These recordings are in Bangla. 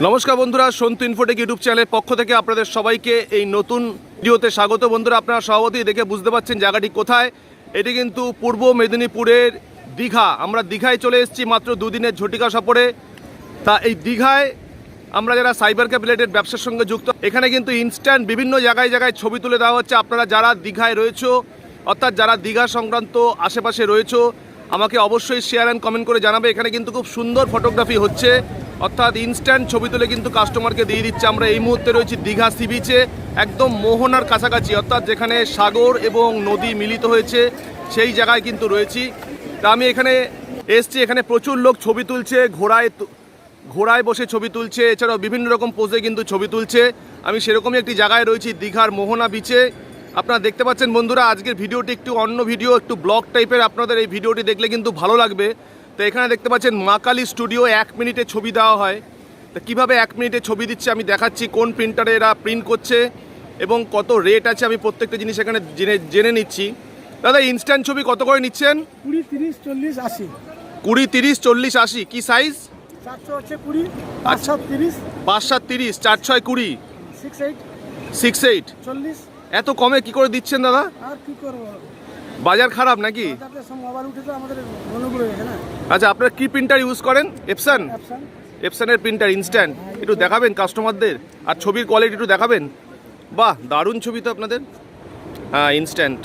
নমস্কার বন্ধুরা, সন্তু ইনফোটেক ইউটিউব চ্যানেলের পক্ষ থেকে আপনাদের সবাইকে এই নতুন ভিডিওতে স্বাগত। বন্ধুরা, আপনারা স্বভাবতই দেখে বুঝতে পারছেন জায়গাটি কোথায়। এটি কিন্তু পূর্ব মেদিনীপুরের দীঘা। আমরা দীঘায় চলে এসেছি মাত্র দুদিনের ঝটিকা সফরে। তা এই দীঘায় আমরা যারা সাইবার ক্যাফে রিলেটেড ব্যবসার সঙ্গে যুক্ত, এখানে কিন্তু ইনস্ট্যান্ট বিভিন্ন জায়গায় জায়গায় ছবি তুলে দেওয়া হচ্ছে। আপনারা যারা দীঘায় রয়েছো, অর্থাৎ যারা দীঘা সংক্রান্ত আশেপাশে রয়েছো, আমাকে অবশ্যই শেয়ার অ্যান্ড কমেন্ট করে জানাবে। এখানে কিন্তু খুব সুন্দর ফটোগ্রাফি হচ্ছে, অর্থাৎ ইনস্ট্যান্ট ছবি তুলে কিন্তু কাস্টমারকে দিয়ে দিচ্ছে। আমরা এই মুহূর্তে রয়েছি দীঘা সি বিচে, একদম মোহনার কাছাকাছি, অর্থাৎ যেখানে সাগর এবং নদী মিলিত হয়েছে সেই জায়গায় কিন্তু রয়েছি। তা আমি এখানে এসছি, এখানে প্রচুর লোক ছবি তুলছে, ঘোড়ায় বসে ছবি তুলছে, এছাড়াও বিভিন্ন রকম পোজে কিন্তু ছবি তুলছে। আমি সেরকমই একটি জায়গায় রয়েছি দীঘার মোহনা বিচে। আপনারা দেখতে পাচ্ছেন বন্ধুরা, আজকের ভিডিওটি একটু অন্য ভিডিও, একটু ব্লগ টাইপের। আপনাদের এই ভিডিওটি দেখলে কিন্তু ভালো লাগবে। তো এখানে দেখতে পাচ্ছেন মা কালী স্টুডিও, 1 মিনিটে ছবি দেওয়া হয়। তো কীভাবে 1 মিনিটে ছবি দিচ্ছে আমি দেখাচ্ছি, কোন প্রিন্টারে এরা প্রিন্ট করছে এবং কত রেট আছে আমি প্রত্যেকটা জিনিস এখানে জেনে নিচ্ছি। দাদা, ইনস্ট্যান্ট ছবি কত করে নিচ্ছেন? 20, 30, 40, 80। 20, 30, 40, 80। কি সাইজ? 400 হচ্ছে 20, 500 30, 5-7 30, 4-6 20, 6-8, 6-8। 40। এত কমে কি করে দিচ্ছেন দাদা? আর কি করবো, বাজার খারাপ নাকি? তাতে সব মোবাইল উঠে তো আমাদের অনুগুলো গেছে না। আচ্ছা, আপনারা কি প্রিন্টার ইউজ করেন? এপসন? এপসনের প্রিন্টার ইনস্ট্যান্ট একটু দেখাবেন কাস্টমারদের, আর ছবির কোয়ালিটি একটু দেখাবেন। বাহ, দারুণ ছবি তো আপনাদের। হ্যাঁ, ইনস্ট্যান্ট।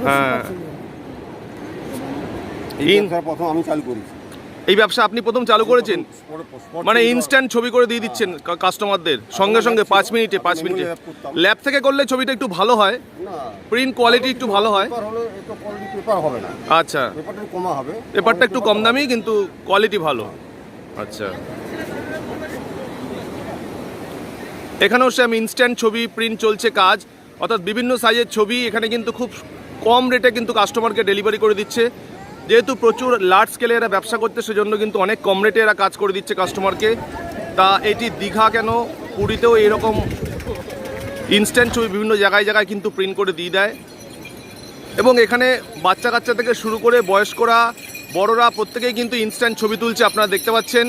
হ্যাঁ, প্রথম আমি চালু করেছি এই ব্যবসা আপনি প্রথম চালু করেছেন, মানে ইনস্ট্যান্ট ছবি করে দিয়ে দিচ্ছেন কাস্টমারদের সঙ্গে সঙ্গে 5 মিনিটে। ল্যাব থেকে করলে ছবিটা একটু ভালো হয়, প্রিন্ট কোয়ালিটি একটু ভালো হয়। আচ্ছা, পেপারটা একটু কম দামি কিন্তু কোয়ালিটি ভালো। আচ্ছা, এখানেও সেম ইনস্ট্যান্ট ছবি প্রিন্ট চলছে কাজ, অর্থাৎ বিভিন্ন সাইজের ছবি এখানে কিন্তু খুব কম রেটে কিন্তু কাস্টমারকে ডেলিভারি করে দিচ্ছে। যেহেতু প্রচুর লার্জ স্কেলে এরা ব্যবসা করতে, সেজন্য কিন্তু অনেক কম রেটে এরা কাজ করে দিচ্ছে কাস্টমারকে। তা এটি দীঘা কেন, পুরীতেও এরকম ইনস্ট্যান্ট ছবি বিভিন্ন জায়গায় জায়গায় কিন্তু প্রিন্ট করে দিয়ে দেয়। এবং এখানে বাচ্চা কাচ্চা থেকে শুরু করে বয়স্করা, বড়রা প্রত্যেকেই কিন্তু ইনস্ট্যান্ট ছবি তুলছে। আপনারা দেখতে পাচ্ছেন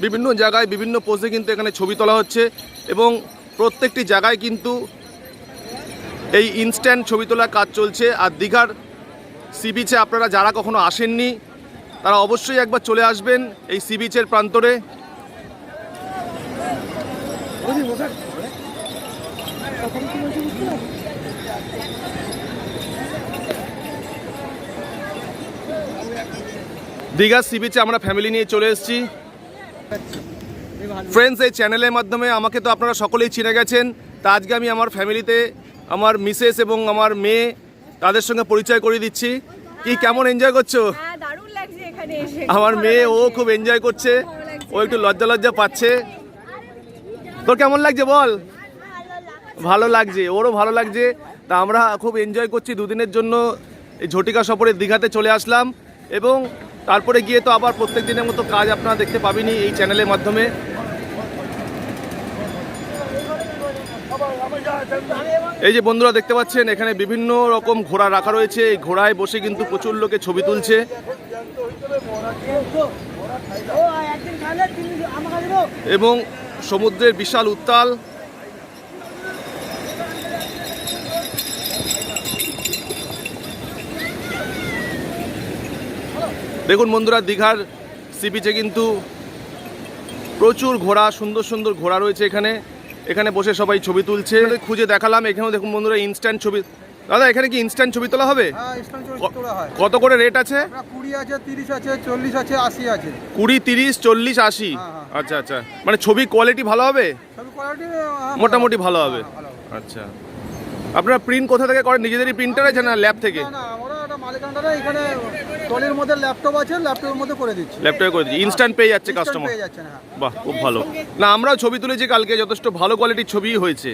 বিভিন্ন জায়গায় বিভিন্ন পোজে কিন্তু এখানে ছবি তোলা হচ্ছে, এবং প্রত্যেকটি জায়গায় কিন্তু এই ইনস্ট্যান্ট ছবি তোলার কাজ চলছে। আর দীঘার সি বিচে আপনারা যারা কখনো আসেননি, তারা অবশ্যই একবার চলে আসবেন এই সি বিচের প্রান্তরে। দীঘা সি বিচে আমরা ফ্যামিলি নিয়ে চলে এসেছি। ফ্রেন্ডস, এই চ্যানেলের মাধ্যমে আমাকে তো আপনারা সকলেই চিনে গেছেন। তা আজকে আমি আমার ফ্যামিলিতে আমার মিসেস এবং আমার মেয়ে, তাদের সঙ্গে পরিচয় করিয়ে দিচ্ছি। কি কেমন এনজয় করছো? দারুণ লাগছে এখানে এসে। আমার মেয়ে, ও খুব এনজয় করছে, ও একটু লজ্জা লজ্জা পাচ্ছে। তোর কেমন লাগছে বল? ভালো লাগছে, ওরও ভালো লাগছে। তা আমরা খুব এনজয় করছি। দুদিনের জন্য এই ঝটিকা সফরে দীঘাতে চলে আসলাম, এবং তারপরে গিয়ে তো আবার প্রত্যেক দিনের মতো কাজ আপনারা দেখতে পাবেনই এই চ্যানেলের মাধ্যমে। এই যে বন্ধুরা দেখতে পাচ্ছেন, এখানে বিভিন্ন রকম ঘোড়া রাখা রয়েছে। এই ঘোড়ায় বসে কিন্তু প্রচুর লোকে ছবি তুলছে, এবং সমুদ্রের বিশাল উত্তাল। দেখুন বন্ধুরা, দীঘার সি বিচে কিন্তু প্রচুর ঘোড়া, সুন্দর সুন্দর ঘোড়া রয়েছে এখানে। এখানে বসে সবাই ছবি তুলছে। খুঁজে দেখালাম, এখানেও দেখুন বন্ধুরা ইনস্ট্যান্ট ছবি। দাদা, এখানে কি ইনস্ট্যান্ট ছবি তোলা হবে? কত করে রেট আছে? 20 আছে, 30 আছে, 40 আছে, 80 আছে। 20, 30, 40, 80। আচ্ছা আচ্ছা, মানে ছবি কোয়ালিটি ভালো হবে? মোটামুটি ভালো হবে। আচ্ছা, আপনারা প্রিন্ট কোথা থেকে করেন? নিজেদেরই প্রিন্টার আছে না ল্যাব থেকে? এখানে টলির মধ্যে ল্যাপটপ আছে, ল্যাপটপের মধ্যে করে দিচ্ছি। ল্যাপটপে করে দিচ্ছি, ইনস্ট্যান্ট পেয়ে যাচ্ছে কাস্টমার। বাহ, খুব ভালো। না, আমরাও ছবি তুলেছি কালকে, যথেষ্ট ভালো কোয়ালিটির ছবিই হয়েছে।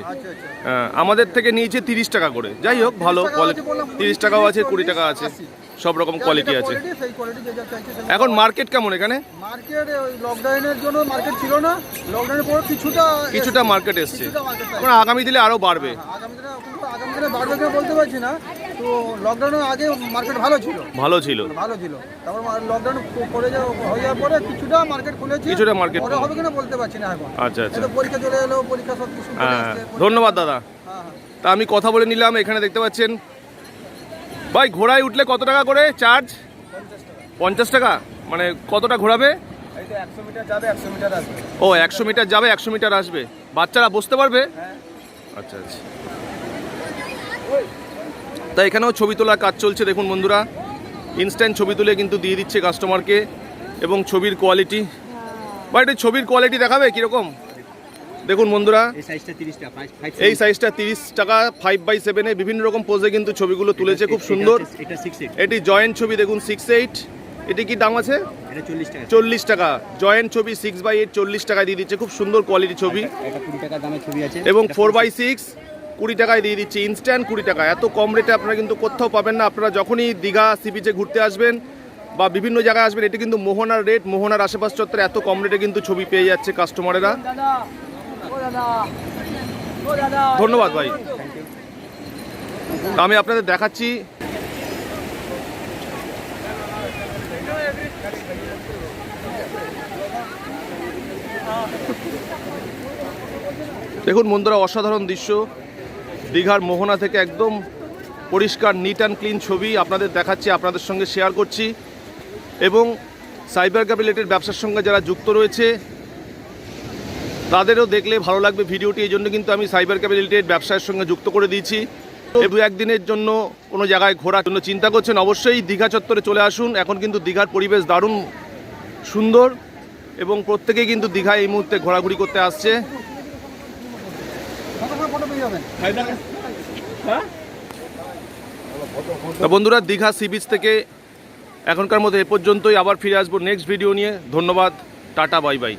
হ্যাঁ, আমাদের থেকে নিয়েছে 30 টাকা করে। যাই হোক, ভালো কোয়ালিটি। 30 টাকাও আছে, 20 টাকা আছে, সব রকম কোয়ালিটি আছে। এখন মার্কেট কেমন এখানে? মার্কেট লকডাউনের জন্য মার্কেট ছিল না, লকডাউনের পর কিছুটা মার্কেট এসছে। আগামী দিনে আরো বাড়বে। আগামী দিনে বাড়বে বলতে পারছি না, তো লকডাউনের আগে মার্কেট ভালো ছিল। ভালো ছিল। তারপর লকডাউন হয়ে যাওয়ার পরে কিছুটা মার্কেট খুলেছে। পরে হবে কিনা বলতে পারছি না এখন। আচ্ছা। তো পরীক্ষা চলে এলো, পরীক্ষা সব কিছু চলে আসছে। ধন্যবাদ দাদা। হ্যাঁ। তা আমি কথা বলে নিলাম। এখানে দেখতে পাচ্ছেন ভাই, ঘোড়ায় উঠলে কত টাকা করে চার্জ? 50 টাকা। মানে কতটা ঘোরাবে? 100 মিটার যাবে, 100 মিটার আসবে। ও 100 মিটার যাবে, 100 মিটার আসবে। বাচ্চারা বসতে পারবে? হ্যাঁ। আচ্ছা। তা এখানেও ছবি তোলার কাজ চলছে। দেখুন বন্ধুরা, ইনস্ট্যান্ট ছবি তুলে কিন্তু দিয়ে দিচ্ছে কাস্টমারকে। এবং ছবির কোয়ালিটি, বা এটা ছবির কোয়ালিটি দেখাবে কীরকম? দেখুন বন্ধুরা, এই সাইজটা 30 টাকা 5/7 বিভিন্ন রকম পোজে কিন্তু ছবিগুলো তুলেছে, খুব সুন্দর। এটি জয়েন্ট ছবি, দেখুন 6/8। এটি কি দাম আছে? 40 টাকা। জয়েন্ট ছবি 6/8 40 টাকায় দিয়ে দিচ্ছে, খুব সুন্দর কোয়ালিটি ছবি। এবং 4/6 20 টাকায় দিয়ে দিচ্ছে, ইনস্ট্যান্ট 20 টাকা। এত কম রেটে আপনারা কিন্তু কোথাও পাবেন না। আপনারা যখনই দীঘা সি বিচে ঘুরতে আসবেন বা বিভিন্ন জায়গায় আসবেন, এটি কিন্তু মোহনার রেট। মোহনার আশেপাশ চত্বরে এত কম রেটে কিন্তু ছবি পেয়ে যাচ্ছে কাস্টমারেরা। ধন্যবাদ ভাই। আমি আপনাদের দেখাচ্ছি দেখুন বন্ধুরা, অসাধারণ দৃশ্য। দীঘার মোহনা থেকে একদম পরিষ্কার নিট অ্যান্ড ক্লিন ছবি আপনাদের দেখাচ্ছি, আপনাদের সঙ্গে শেয়ার করছি। এবং সাইবার ক্যাফে রিলেটেড ব্যবসার সঙ্গে যারা যুক্ত রয়েছে তাদেরও দেখলে ভালো লাগবে ভিডিওটি। এই জন্য কিন্তু আমি সাইবার ক্যাফে রিলেটেড ব্যবসার সঙ্গে যুক্ত করে দিয়েছি। দু একদিনের জন্য কোনো জায়গায় ঘোরার জন্য চিন্তা করছেন, অবশ্যই দীঘা চত্বরে চলে আসুন। এখন কিন্তু দীঘার পরিবেশ দারুণ সুন্দর এবং প্রত্যেকেই কিন্তু দীঘায় এই মুহূর্তে ঘোরাঘুরি করতে আসছে। বন্ধুরা, দীঘা সি বিচ থেকে এখনকার মতো এ পর্যন্তই। আবার ফিরে আসবো নেক্সট ভিডিও নিয়ে। ধন্যবাদ, টাটা, বাই বাই।